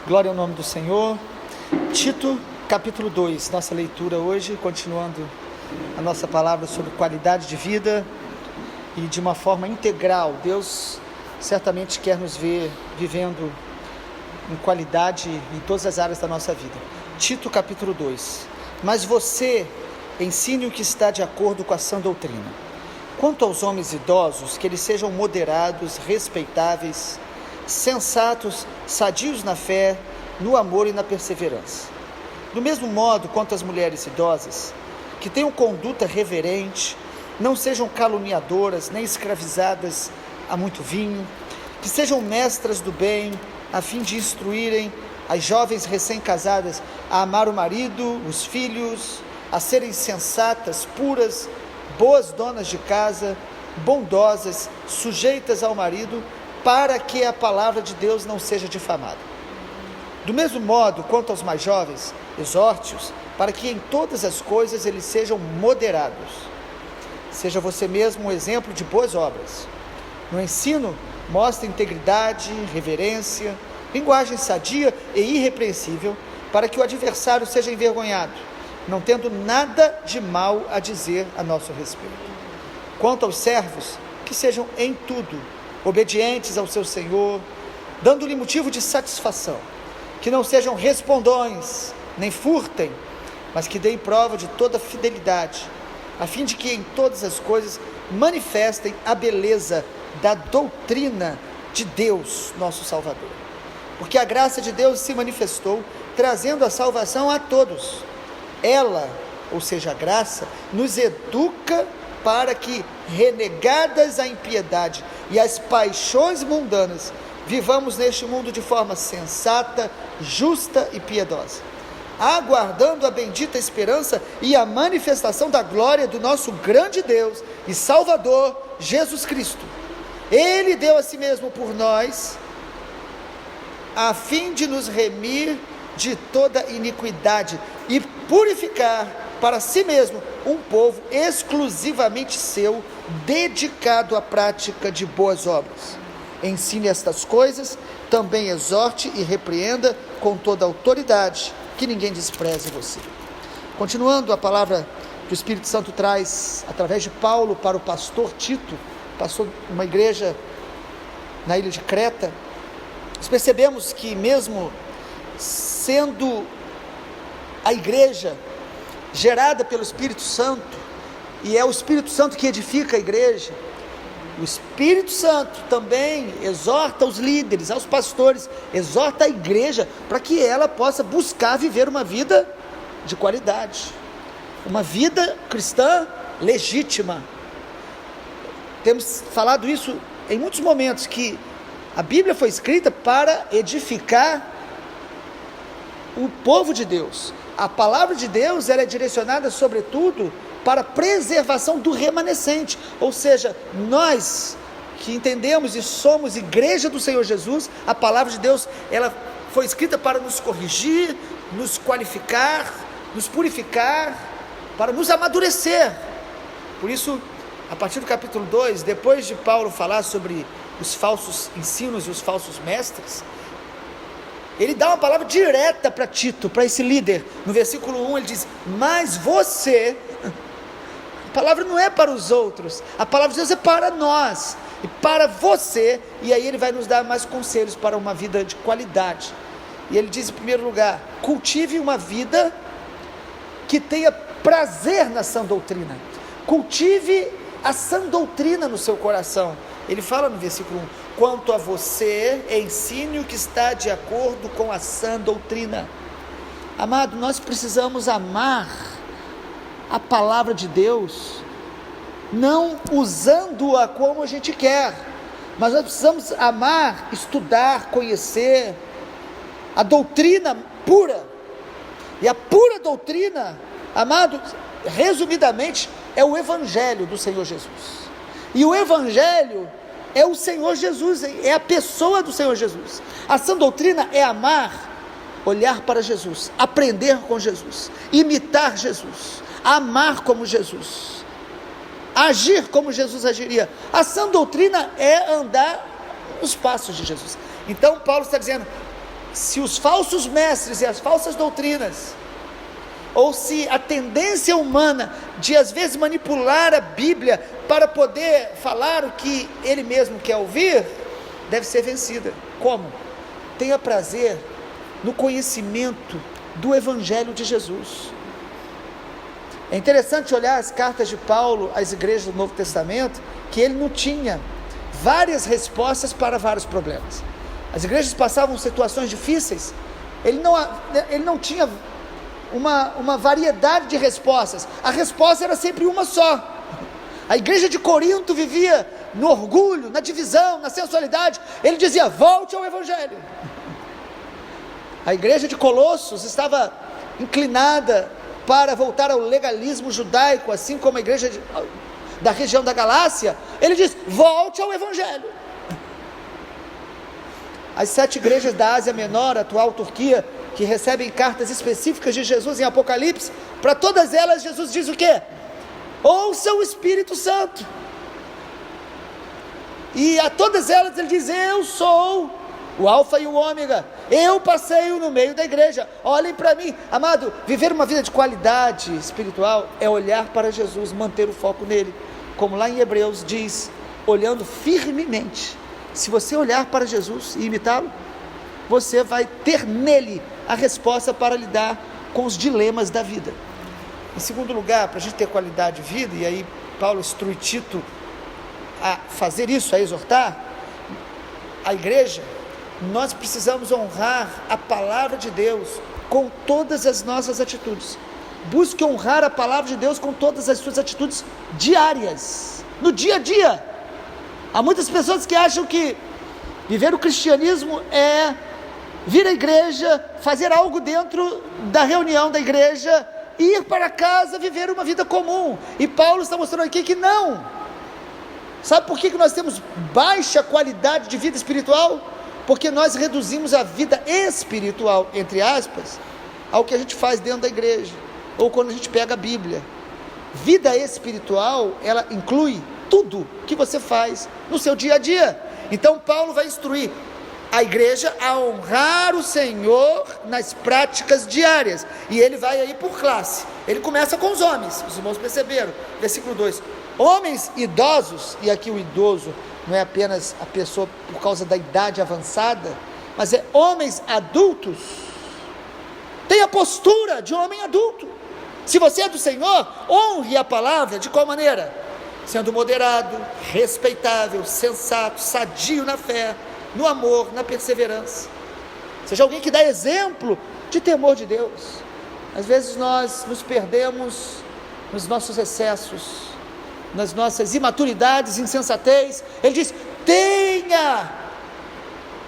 Glória ao nome do Senhor. Tito, capítulo 2, nossa leitura hoje, continuando a nossa palavra sobre qualidade de vida e de uma forma integral. Deus certamente quer nos ver vivendo em qualidade em todas as áreas da nossa vida. Tito, capítulo 2. Mas você ensine o que está de acordo com a sã doutrina. Quanto aos homens idosos, que eles sejam moderados, respeitáveis, sensatos, sadios na fé, no amor e na perseverança. Do mesmo modo, quanto às mulheres idosas, que tenham conduta reverente, não sejam caluniadoras, nem escravizadas a muito vinho, que sejam mestras do bem, a fim de instruírem as jovens recém-casadas a amar o marido, os filhos, a serem sensatas, puras, boas donas de casa, bondosas, sujeitas ao marido, para que a palavra de Deus não seja difamada. Do mesmo modo, quanto aos mais jovens, exorte-os, para que em todas as coisas eles sejam moderados. Seja você mesmo um exemplo de boas obras. No ensino, mostre integridade, reverência, linguagem sadia e irrepreensível, para que o adversário seja envergonhado, não tendo nada de mal a dizer a nosso respeito. Quanto aos servos, que sejam em tudo obedientes ao seu Senhor, dando-lhe motivo de satisfação, que não sejam respondões, nem furtem, mas que deem prova de toda fidelidade, a fim de que em todas as coisas manifestem a beleza da doutrina de Deus, nosso Salvador. Porque a graça de Deus se manifestou, trazendo a salvação a todos. Ela, ou seja, a graça, nos educa para que, renegadas a impiedade e as paixões mundanas, vivamos neste mundo de forma sensata, justa e piedosa, aguardando a bendita esperança e a manifestação da glória do nosso grande Deus e Salvador, Jesus Cristo. Ele deu a si mesmo por nós, a fim de nos remir de toda iniquidade e purificar para si mesmo um povo exclusivamente seu, dedicado à prática de boas obras. Ensine estas coisas, também exorte e repreenda com toda autoridade, que ninguém despreze você. Continuando, a palavra que o Espírito Santo traz através de Paulo para o pastor Tito, pastor de uma igreja na ilha de Creta. Nós percebemos que mesmo sendo a igreja gerada pelo Espírito Santo, e é o Espírito Santo que edifica a igreja, o Espírito Santo também exorta os líderes, aos pastores, exorta a igreja para que ela possa buscar viver uma vida de qualidade, uma vida cristã legítima. Temos falado isso em muitos momentos, que a Bíblia foi escrita para edificar o povo de Deus. A palavra de Deus, ela é direcionada sobretudo para a preservação do remanescente, ou seja, nós que entendemos e somos igreja do Senhor Jesus, a palavra de Deus, ela foi escrita para nos corrigir, nos qualificar, nos purificar, para nos amadurecer. Por isso, a partir do capítulo 2, depois de Paulo falar sobre os falsos ensinos e os falsos mestres, ele dá uma palavra direta para Tito, para esse líder. No versículo 1 ele diz: mas você, a palavra não é para os outros, a palavra de Deus é para nós, e para você, e aí ele vai nos dar mais conselhos para uma vida de qualidade. E ele diz, em primeiro lugar, cultive uma vida que tenha prazer na sã doutrina, cultive a sã doutrina no seu coração. Ele fala no versículo 1, quanto a você, ensine o que está de acordo com a sã doutrina. Amado, nós precisamos amar a palavra de Deus, não usando-a como a gente quer, mas nós precisamos amar, estudar, conhecer a doutrina pura. E a pura doutrina, amado, resumidamente, é o Evangelho do Senhor Jesus. E o Evangelho é o Senhor Jesus, é a pessoa do Senhor Jesus. A sã doutrina é amar, olhar para Jesus, aprender com Jesus, imitar Jesus, amar como Jesus, agir como Jesus agiria. A sã doutrina é andar os passos de Jesus. Então Paulo está dizendo, se os falsos mestres e as falsas doutrinas, ou se a tendência humana de às vezes manipular a Bíblia para poder falar o que ele mesmo quer ouvir, deve ser vencida. Como? Tenha prazer no conhecimento do Evangelho de Jesus. É interessante olhar as cartas de Paulo às igrejas do Novo Testamento, que ele não tinha várias respostas para vários problemas. As igrejas passavam situações difíceis, ele não tinha uma variedade de respostas, a resposta era sempre uma só. A igreja de Corinto vivia no orgulho, na divisão, na sensualidade. Ele dizia: volte ao Evangelho. A igreja de Colossos estava inclinada para voltar ao legalismo judaico, assim como a igreja da região da Galácia. Ele diz: volte ao Evangelho. As 7 igrejas da Ásia Menor, atual Turquia, que recebem cartas específicas de Jesus em Apocalipse, para todas elas Jesus diz o quê? Ouça o Espírito Santo. E a todas elas ele diz: eu sou o Alfa e o Ômega, eu passeio no meio da igreja, olhem para mim. Amado, viver uma vida de qualidade espiritual é olhar para Jesus, manter o foco nele, como lá em Hebreus diz, olhando firmemente. Se você olhar para Jesus e imitá-lo, você vai ter nele a resposta para lidar com os dilemas da vida. Em segundo lugar, para a gente ter qualidade de vida, e aí Paulo instrui Tito a fazer isso, a exortar a igreja, nós precisamos honrar a palavra de Deus com todas as nossas atitudes. Busque honrar a palavra de Deus com todas as suas atitudes diárias, no dia a dia. Há muitas pessoas que acham que viver o cristianismo é vir à igreja, fazer algo dentro da reunião da igreja, ir para casa, viver uma vida comum. E Paulo está mostrando aqui que não. Sabe por que nós temos baixa qualidade de vida espiritual? Porque nós reduzimos a vida espiritual, entre aspas, ao que a gente faz dentro da igreja, ou quando a gente pega a Bíblia. Vida espiritual, ela inclui tudo que você faz no seu dia a dia. Então Paulo vai instruir a igreja a honrar o Senhor nas práticas diárias, e ele vai aí por classe. Ele começa com os homens, os irmãos perceberam, versículo 2, homens idosos, e aqui o idoso não é apenas a pessoa por causa da idade avançada, mas é homens adultos, tenha postura de homem adulto. Se você é do Senhor, honre a palavra. De qual maneira? Sendo moderado, respeitável, sensato, sadio na fé, no amor, na perseverança. Seja alguém que dá exemplo de temor de Deus. Às vezes nós nos perdemos nos nossos excessos, nas nossas imaturidades, insensatez. Ele diz: tenha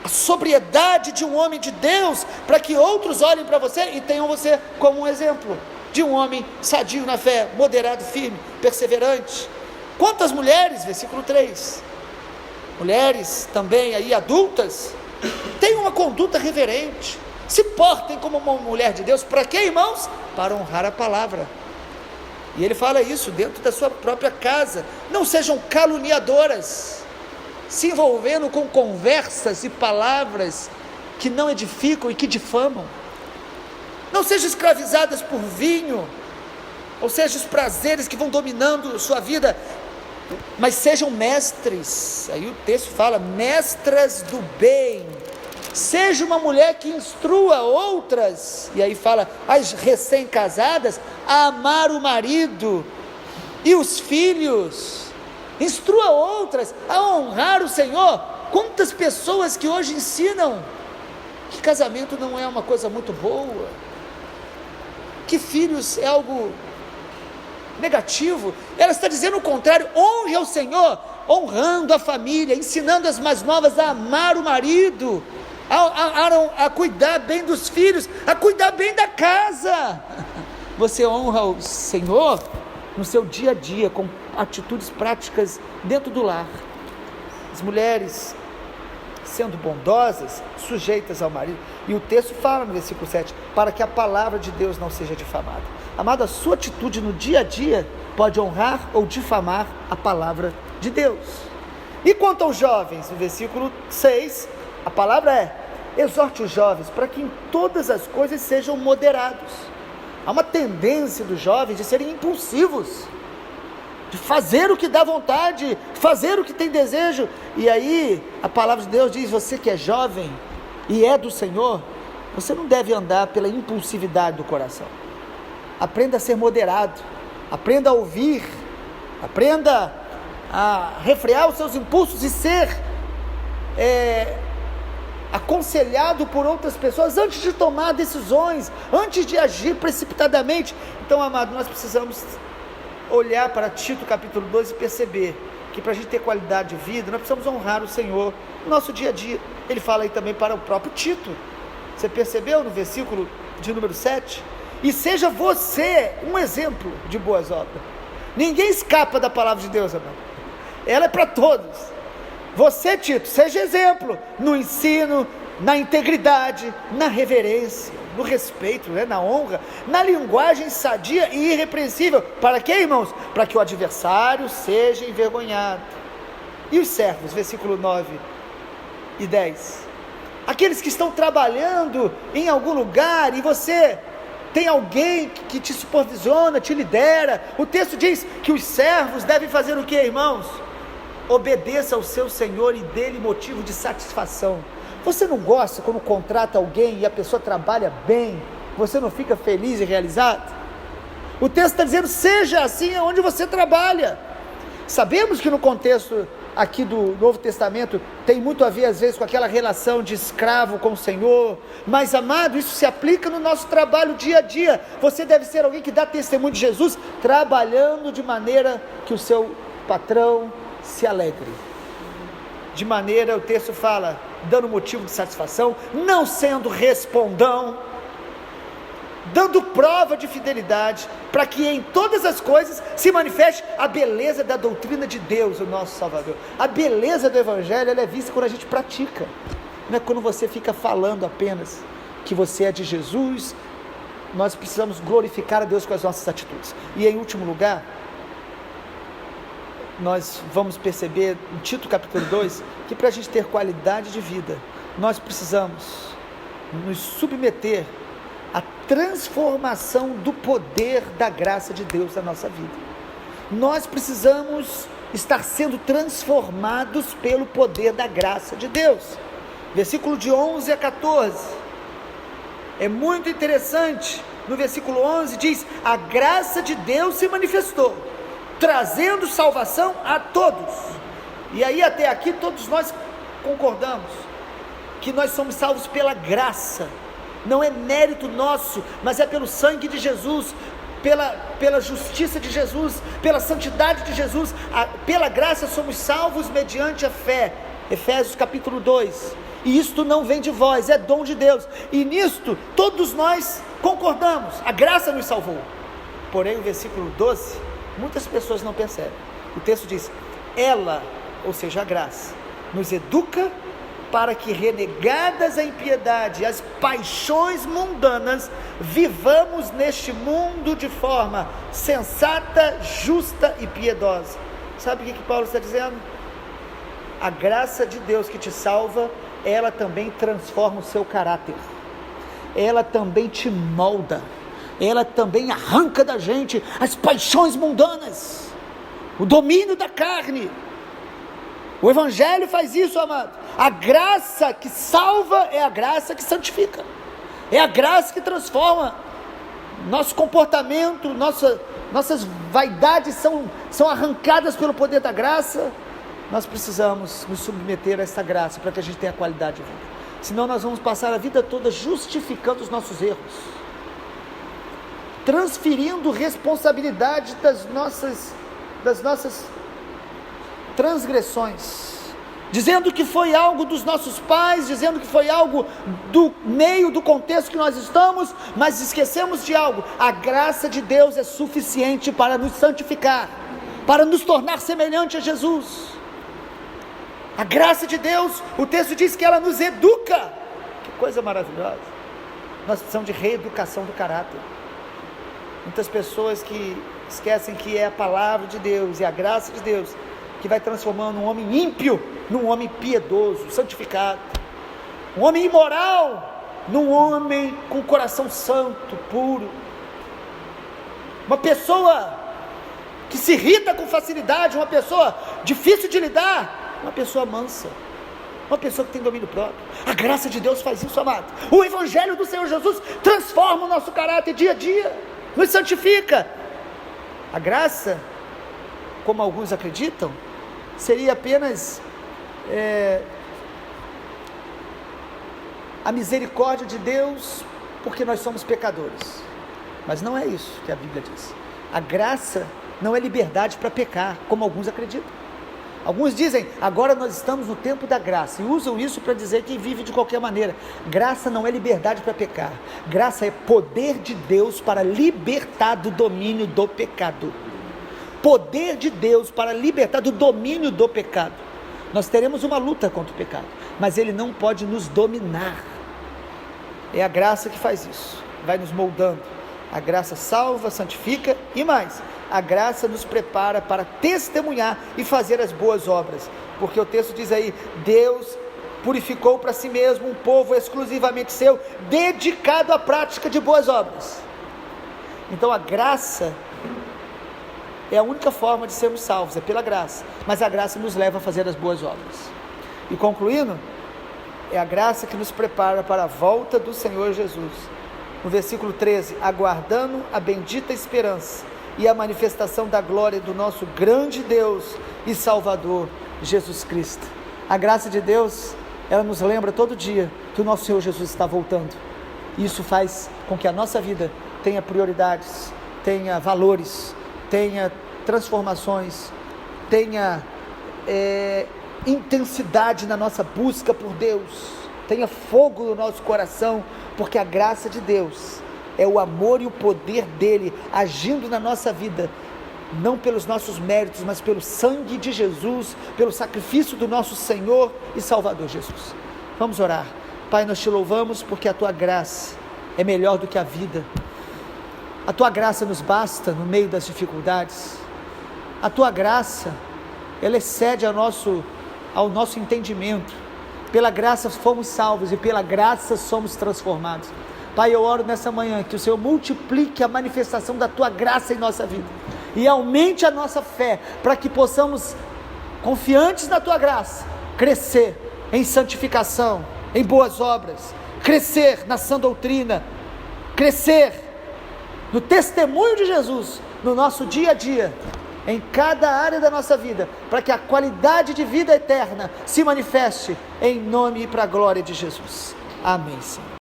a sobriedade de um homem de Deus, para que outros olhem para você e tenham você como um exemplo de um homem sadio na fé, moderado, firme, perseverante. Quantas mulheres, versículo 3, mulheres também aí adultas, tenham uma conduta reverente, se portem como uma mulher de Deus. Para quê, irmãos? Para honrar a palavra. E ele fala isso dentro da sua própria casa. Não sejam caluniadoras, se envolvendo com conversas e palavras que não edificam e que difamam. Não sejam escravizadas por vinho, ou seja, os prazeres que vão dominando sua vida, mas sejam mestres. Aí o texto fala, mestras do bem. Seja uma mulher que instrua outras, e aí fala, as recém-casadas, a amar o marido e os filhos. Instrua outras a honrar o Senhor. Quantas pessoas que hoje ensinam que casamento não é uma coisa muito boa, que filhos é algo negativo. Ela está dizendo o contrário. Honre ao Senhor, honrando a família, ensinando as mais novas a amar o marido, a cuidar bem dos filhos, a cuidar bem da casa. Você honra o Senhor no seu dia a dia, com atitudes práticas dentro do lar. As mulheres sendo bondosas, sujeitas ao marido. E o texto fala no versículo 7, para que a palavra de Deus não seja difamada. Amado, a sua atitude no dia a dia pode honrar ou difamar a palavra de Deus. E quanto aos jovens, no versículo 6, a palavra é, exorte os jovens para que em todas as coisas sejam moderados. Há uma tendência dos jovens de serem impulsivos, de fazer o que dá vontade, fazer o que tem desejo. E aí a palavra de Deus diz: você que é jovem e é do Senhor, você não deve andar pela impulsividade do coração. Aprenda a ser moderado, aprenda a ouvir, aprenda a refrear os seus impulsos e ser aconselhado por outras pessoas antes de tomar decisões, antes de agir precipitadamente. Então, amado, nós precisamos olhar para Tito capítulo 2 e perceber que para a gente ter qualidade de vida, nós precisamos honrar o Senhor no nosso dia a dia. Ele fala aí também para o próprio Tito. Você percebeu no versículo de número 7? E seja você um exemplo de boas obras. Ninguém escapa da palavra de Deus, amado. Ela é para todos. Você, Tito, seja exemplo no ensino, na integridade, na reverência, no respeito, na honra, na linguagem sadia e irrepreensível. Para quê, irmãos? Para que o adversário seja envergonhado. E os servos, versículo 9 e 10. Aqueles que estão trabalhando em algum lugar e você tem alguém que te supervisiona, te lidera. O texto diz que os servos devem fazer o que, irmãos? Obedeça ao seu Senhor e dê-lhe motivo de satisfação. Você não gosta quando contrata alguém e a pessoa trabalha bem? Você não fica feliz e realizado? O texto está dizendo: seja assim onde você trabalha. Sabemos que no contexto aqui do Novo Testamento tem muito a ver às vezes com aquela relação de escravo com o Senhor, mas, amado, isso se aplica no nosso trabalho dia a dia. Você deve ser alguém que dá testemunho de Jesus, trabalhando de maneira que o seu patrão se alegre, de maneira, o texto fala, dando motivo de satisfação, não sendo respondão, dando prova de fidelidade, para que em todas as coisas se manifeste a beleza da doutrina de Deus, o nosso Salvador. A beleza do Evangelho, ela é vista quando a gente pratica, não é quando você fica falando apenas que você é de Jesus. Nós precisamos glorificar a Deus com as nossas atitudes. E em último lugar, nós vamos perceber em Tito capítulo 2, que para a gente ter qualidade de vida, nós precisamos nos submeter à transformação do poder da graça de Deus na nossa vida. Nós precisamos estar sendo transformados pelo poder da graça de Deus. Versículo de 11 a 14, é muito interessante. No versículo 11 diz: a graça de Deus se manifestou, trazendo salvação a todos. E aí até aqui todos nós concordamos que nós somos salvos pela graça, não é mérito nosso, mas é pelo sangue de Jesus, pela justiça de Jesus, pela santidade de Jesus. Pela graça somos salvos mediante a fé, Efésios capítulo 2, e isto não vem de vós, é dom de Deus, e nisto todos nós concordamos, a graça nos salvou. Porém o versículo 12, muitas pessoas não percebem. O texto diz: ela, ou seja, a graça, nos educa para que, renegadas a impiedade e as paixões mundanas, vivamos neste mundo de forma sensata, justa e piedosa. Sabe o que Paulo está dizendo? A graça de Deus que te salva, ela também transforma o seu caráter, ela também te molda, ela também arranca da gente as paixões mundanas, o domínio da carne. O Evangelho faz isso, amado. A graça que salva é a graça que santifica, é a graça que transforma nosso comportamento, nossas vaidades são arrancadas pelo poder da graça. Nós precisamos nos submeter a essa graça para que a gente tenha qualidade de vida, senão nós vamos passar a vida toda justificando os nossos erros, transferindo responsabilidade das nossas transgressões, dizendo que foi algo dos nossos pais, dizendo que foi algo do meio, do contexto que nós estamos, mas esquecemos de algo: a graça de Deus é suficiente para nos santificar, para nos tornar semelhante a Jesus. A graça de Deus, o texto diz que ela nos educa. Que coisa maravilhosa. Nós precisamos de reeducação do caráter. Muitas pessoas que esquecem que é a palavra de Deus e a graça de Deus que vai transformando um homem ímpio num homem piedoso, santificado. Um homem imoral num homem com coração santo, puro. Uma pessoa que se irrita com facilidade, uma pessoa difícil de lidar, uma pessoa mansa, uma pessoa que tem domínio próprio. A graça de Deus faz isso, amado. O Evangelho do Senhor Jesus transforma o nosso caráter dia a dia, nos santifica. A graça, como alguns acreditam, seria apenas a misericórdia de Deus, porque nós somos pecadores. Mas não é isso que a Bíblia diz. A graça não é liberdade para pecar, como alguns acreditam. Alguns dizem, agora nós estamos no tempo da graça, e usam isso para dizer que vive de qualquer maneira. Graça não é liberdade para pecar. Graça é poder de Deus para libertar do domínio do pecado. Poder de Deus para libertar do domínio do pecado. Nós teremos uma luta contra o pecado, mas ele não pode nos dominar. É a graça que faz isso, vai nos moldando. A graça salva, santifica e mais, a graça nos prepara para testemunhar e fazer as boas obras, porque o texto diz aí, Deus purificou para si mesmo um povo exclusivamente seu, dedicado à prática de boas obras. Então a graça é a única forma de sermos salvos, é pela graça, mas a graça nos leva a fazer as boas obras. E concluindo, é a graça que nos prepara para a volta do Senhor Jesus. No versículo 13, aguardando a bendita esperança e a manifestação da glória do nosso grande Deus e Salvador, Jesus Cristo. A graça de Deus, ela nos lembra todo dia que o nosso Senhor Jesus está voltando. Isso faz com que a nossa vida tenha prioridades, tenha valores, tenha transformações, tenha intensidade na nossa busca por Deus, tenha fogo no nosso coração, porque a graça de Deus é o amor e o poder dele agindo na nossa vida, não pelos nossos méritos, mas pelo sangue de Jesus, pelo sacrifício do nosso Senhor e Salvador Jesus. Vamos orar. Pai, nós te louvamos porque a tua graça é melhor do que a vida. A tua graça nos basta no meio das dificuldades. A tua graça, ela excede ao nosso entendimento. Pela graça fomos salvos e pela graça somos transformados. Pai, eu oro nessa manhã que o Senhor multiplique a manifestação da tua graça em nossa vida e aumente a nossa fé, para que possamos, confiantes na tua graça, crescer em santificação, em boas obras, crescer na sã doutrina, crescer no testemunho de Jesus, no nosso dia a dia, em cada área da nossa vida, para que a qualidade de vida eterna se manifeste em nome e para a glória de Jesus. Amém, Senhor.